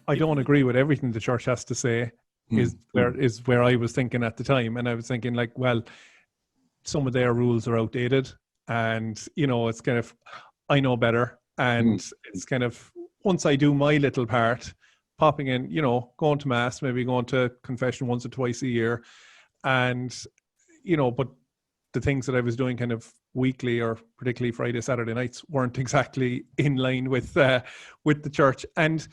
I don't agree with everything the church has to say. Is where I was thinking at the time, and I was thinking like, well, some of their rules are outdated, and it's kind of, I know better, and it's kind of, once I do my little part, popping in, going to mass, maybe going to confession once or twice a year, and but the things that I was doing kind of weekly or particularly Friday, Saturday nights weren't exactly in line with the church. And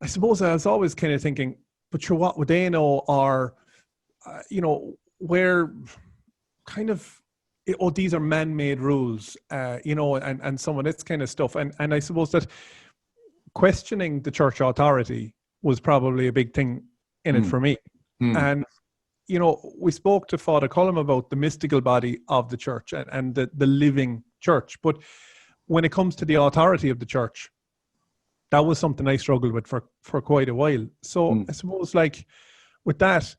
I suppose I was always kind of thinking, but sure, what would they know? Or, where kind of, these are man-made rules, and some of this kind of stuff. And I suppose that questioning the church authority was probably a big thing in it for me. And, we spoke to Father Cullum about the mystical body of the church and the living church. But when it comes to the authority of the church, that was something I struggled with for quite a while. So I suppose, like, with that,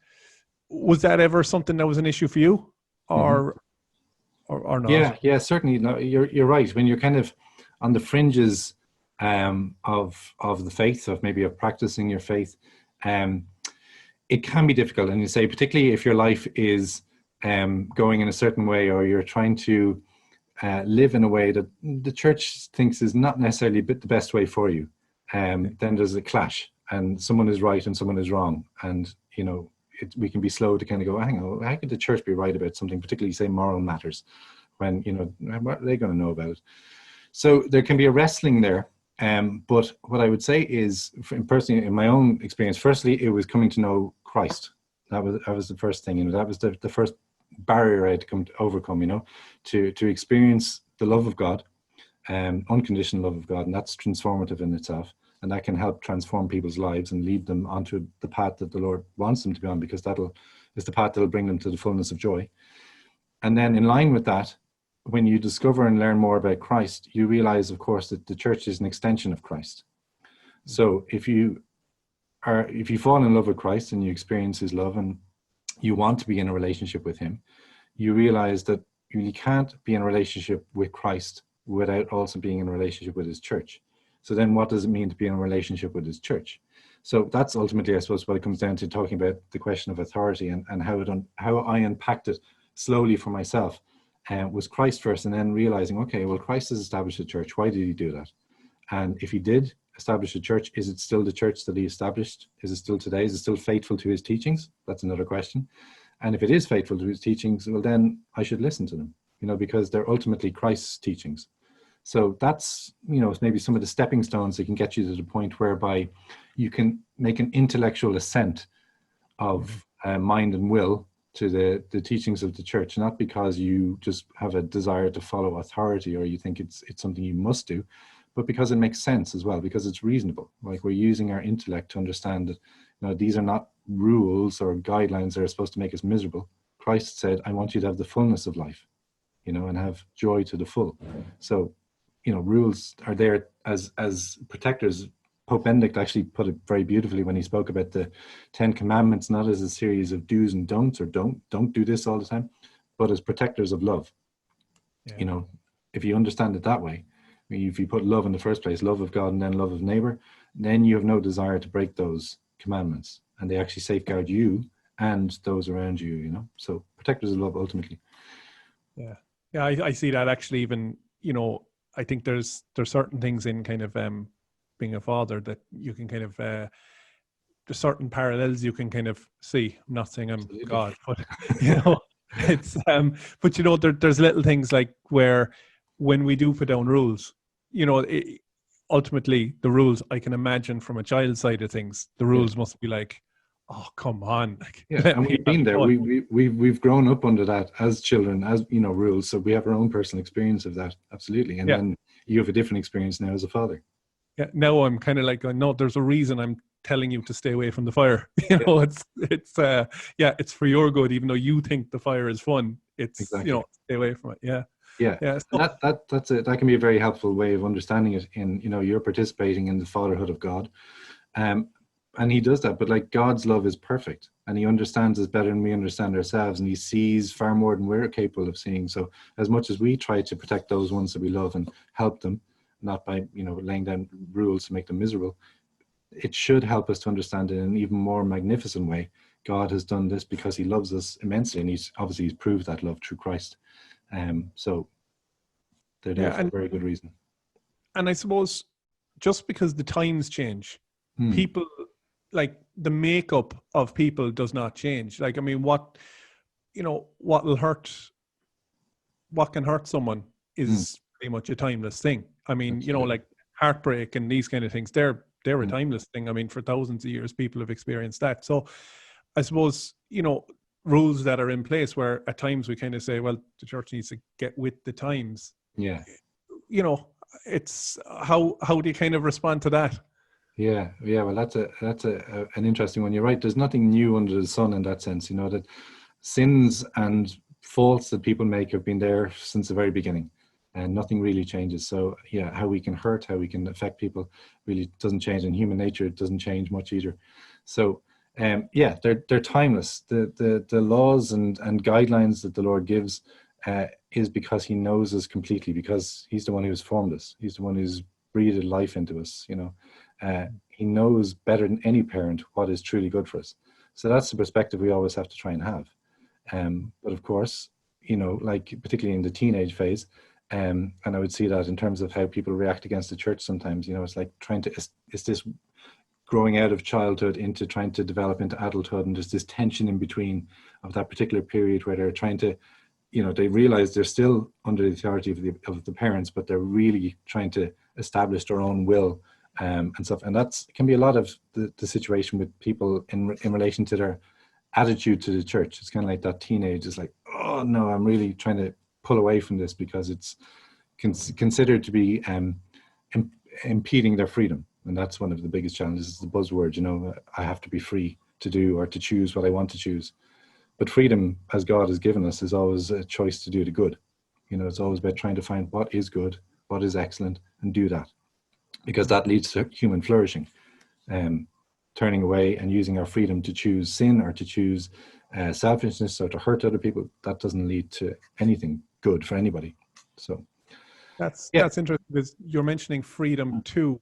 was that ever something that was an issue for you, or not? Yeah, certainly. No, you're right. When you're kind of on the fringes of the faith, of practicing your faith, it can be difficult. And you say, particularly if your life is going in a certain way, or you're trying to live in a way that the church thinks is not necessarily the best way for you, then there's a clash, and someone is right and someone is wrong. And, we can be slow to kind of go, hang on, how could the church be right about something, particularly, say, moral matters, when, what are they going to know about it? So there can be a wrestling there. But what I would say is, personally, in my own experience, firstly, it was coming to know Christ. That was the first thing. That was the first barrier I had to overcome. To experience the love of God, unconditional love of God, and that's transformative in itself, and that can help transform people's lives and lead them onto the path that the Lord wants them to be on, because is the path that'll bring them to the fullness of joy. And then, in line with that, when you discover and learn more about Christ, you realize, of course, that the church is an extension of Christ. So if you fall in love with Christ and you experience his love and you want to be in a relationship with him, you realize that you can't be in a relationship with Christ without also being in a relationship with his church. So then what does it mean to be in a relationship with his church? So that's ultimately, I suppose, what it comes down to, talking about the question of authority and how I unpacked it slowly for myself. Was Christ first, and then realizing, okay, well, Christ has established a church. Why did he do that? And if he did establish a church, is it still the church that he established? Is it still today? Is it still faithful to his teachings? That's another question. And if it is faithful to his teachings, well, then I should listen to them, because they're ultimately Christ's teachings. So that's, maybe some of the stepping stones that can get you to the point whereby you can make an intellectual assent of mind and will to the teachings of the church, not because you just have a desire to follow authority or you think it's something you must do, but because it makes sense as well, because it's reasonable. Like, we're using our intellect to understand that these are not rules or guidelines that are supposed to make us miserable. Christ said, I want you to have the fullness of life, and have joy to the full. So, rules are there as protectors. Pope Benedict actually put it very beautifully when he spoke about the 10 commandments, not as a series of do's and don'ts, or don't do this all the time, but as protectors of love. Yeah. If you understand it that way, if you put love in the first place, love of God and then love of neighbor, then you have no desire to break those commandments, and they actually safeguard you and those around you, so protectors of love ultimately. Yeah. I see that actually. Even, I think there's certain things in kind of being a father that you can kind of there's certain parallels you can kind of see. I'm not saying I'm Absolutely. God, but it's but there's little things like where when we do put down rules, ultimately the rules, I can imagine from a child's side of things, the rules must be like, oh, come on. Like, and we've been there. We've grown up under that as children, as rules. So we have our own personal experience of that. Absolutely. And then you have a different experience now as a father. Yeah. Now I'm kind of like, no, there's a reason I'm telling you to stay away from the fire. It's for your good, even though you think the fire is fun. It's stay away from it. Yeah. Yeah. So that can be a very helpful way of understanding it. In you're participating in the fatherhood of God. And he does that, but like, God's love is perfect, and he understands us better than we understand ourselves, and he sees far more than we're capable of seeing. So as much as we try to protect those ones that we love and help them, not by laying down rules to make them miserable, it should help us to understand in an even more magnificent way. God has done this because he loves us immensely, and he's proved that love through Christ. So they're there for a very good reason. And I suppose just because the times change, people, like the makeup of people does not change. Like, I mean, what can hurt someone is pretty much a timeless thing. I mean, Absolutely. like heartbreak and these kind of things, they're a timeless thing. I mean, for thousands of years, people have experienced that. So I suppose, rules that are in place where at times we kind of say, well, the church needs to get with the times. Yeah. It's how do you kind of respond to that? Yeah. Well, that's an interesting one. You're right. There's nothing new under the sun in that sense. That sins and faults that people make have been there since the very beginning, and nothing really changes. So yeah, how we can hurt, how we can affect people really doesn't change, and human nature doesn't change much either. So they're timeless. The laws and guidelines that the Lord gives is because he knows us completely, because he's the one who's formed us. He's the one who's breathed life into us. He knows better than any parent what is truly good for us. So that's the perspective we always have to try and have. But of course, like particularly in the teenage phase, and I would see that in terms of how people react against the church sometimes. It's like is this growing out of childhood into trying to develop into adulthood, and there's this tension in between of that particular period where they're trying to, they realize they're still under the authority of the parents, but they're really trying to establish their own will and stuff. And that can be a lot of the situation with people in relation to their attitude to the church. It's kind of like that teenage is like, oh no, I'm really trying to pull away from this because it's considered to be impeding their freedom. And that's one of the biggest challenges, is the buzzword, I have to be free to do or to choose what I want to choose. But freedom, as God has given us, is always a choice to do the good. It's always about trying to find what is good, what is excellent, and do that. Because that leads to human flourishing. Turning away and using our freedom to choose sin or to choose selfishness or to hurt other people, that doesn't lead to anything good for anybody. So that's interesting, because you're mentioning freedom too.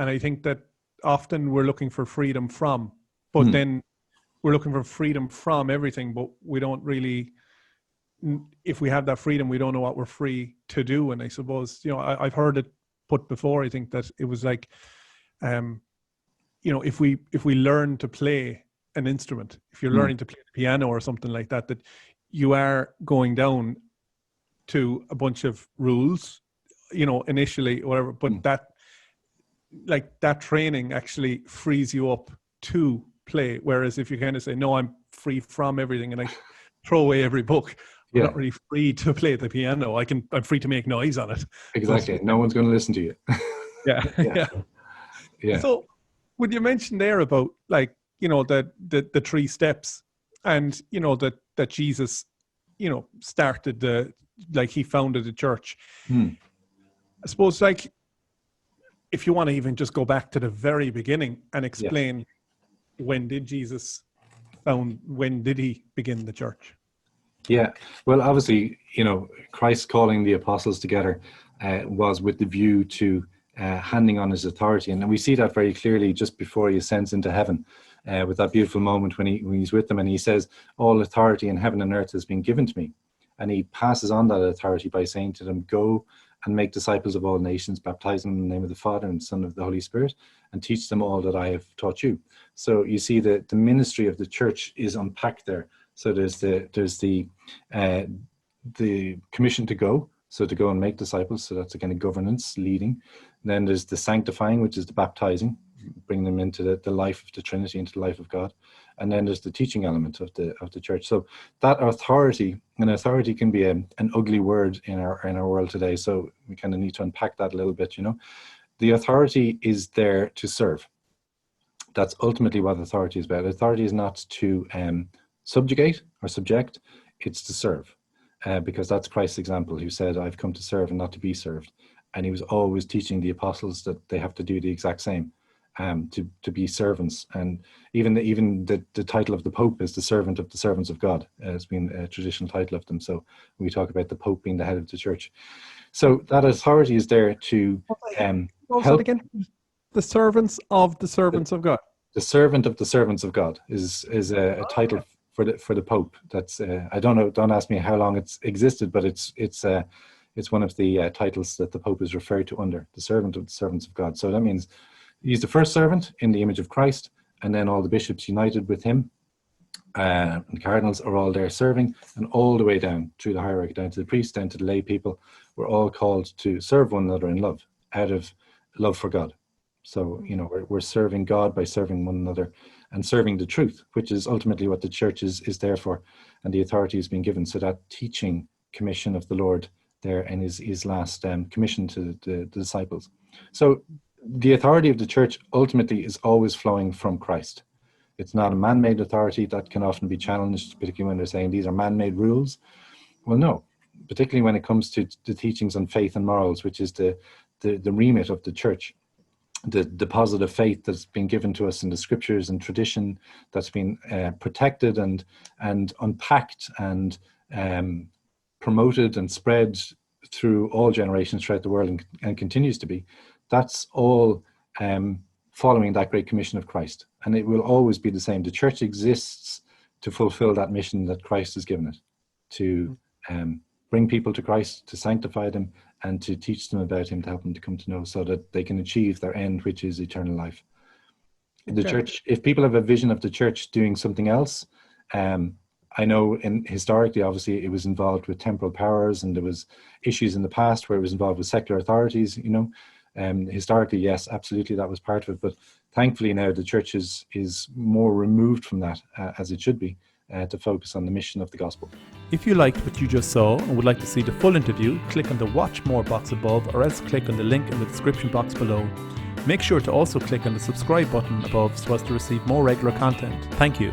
And I think that often we're looking for freedom from, but then we're looking for freedom from everything, but we don't really, if we have that freedom, we don't know what we're free to do. And I suppose, I've heard it put before, I think that it was like, if we learn to play an instrument, if you're learning to play the piano or something like that, that you are going down to a bunch of rules, initially, or whatever, but that training actually frees you up to play. Whereas if you kind of say, no, I'm free from everything and I throw away every book, I'm not really free to play the piano. I'm free to make noise on it. Exactly. No one's going to listen to you. Yeah. So would you mention there about the 3 steps, and that Jesus, started he founded the church. I suppose if you want to even just go back to the very beginning and explain when did he begin the church? Yeah, well, obviously, Christ calling the apostles together was with the view to handing on his authority. And we see that very clearly just before he ascends into heaven, with that beautiful moment when he's with them and he says, all authority in heaven and earth has been given to me. And he passes on that authority by saying to them, go and make disciples of all nations, baptizing them in the name of the Father and Son of the Holy Spirit, and teach them all that I have taught you. So you see that the ministry of the church is unpacked there. So there's the commission to go, so to go and make disciples. So that's a kind of governance, leading. And then there's the sanctifying, which is the baptizing, bring them into the life of the Trinity, into the life of God. And then there's the teaching element of the church. So that authority, and authority can be an ugly word in our world today. So we kind of need to unpack that a little bit. The authority is there to serve. That's ultimately what authority is about. Authority is not to subjugate or subject, it's to serve. Because that's Christ's example, who said, I've come to serve and not to be served. And he was always teaching the apostles that they have to do the exact same, to be servants. And even the title of the Pope is the servant of the servants of God. It's been a traditional title of them. So we talk about the Pope being the head of the church. So that authority is there to help. Again? The servants of the servants of God. The servant of the servants of God is a title for the Pope. That's I don't know. Don't ask me how long it's existed, but it's one of the titles that the Pope is referred to under, the servant of the servants of God. So that means he's the first servant in the image of Christ, and then all the bishops united with him, and cardinals are all there serving, and all the way down through the hierarchy, down to the priests, down to the lay people. We're all called to serve one another in love, out of love for God. So, you know, we're serving God by serving one another and serving the truth, which is ultimately what the church is there for. And the authority has been given. So that teaching commission of the Lord there in his last commission to the disciples. So the authority of the church ultimately is always flowing from Christ. It's not a man-made authority that can often be challenged, particularly when they're saying these are man-made rules. Well, no, particularly when it comes to the teachings on faith and morals, which is the remit of the church. The deposit of faith that's been given to us in the scriptures and tradition that's been protected and unpacked and promoted and spread through all generations throughout the world and continues to be. That's all following that great commission of Christ. And it will always be the same. The church exists to fulfill that mission that Christ has given it, to bring people to Christ, to sanctify them, and to teach them about him, to help them to come to know, so that they can achieve their end, which is eternal life. The church, if people have a vision of the church doing something else, I know historically, obviously, it was involved with temporal powers, and there was issues in the past where it was involved with secular authorities, you know. Historically, yes, absolutely, that was part of it. But thankfully now the church is more removed from that, as it should be, to focus on the mission of the gospel. If you liked what you just saw and would like to see the full interview, click on the Watch More box above, or else click on the link in the description box below. Make sure to also click on the subscribe button above so as to receive more regular content. Thank you.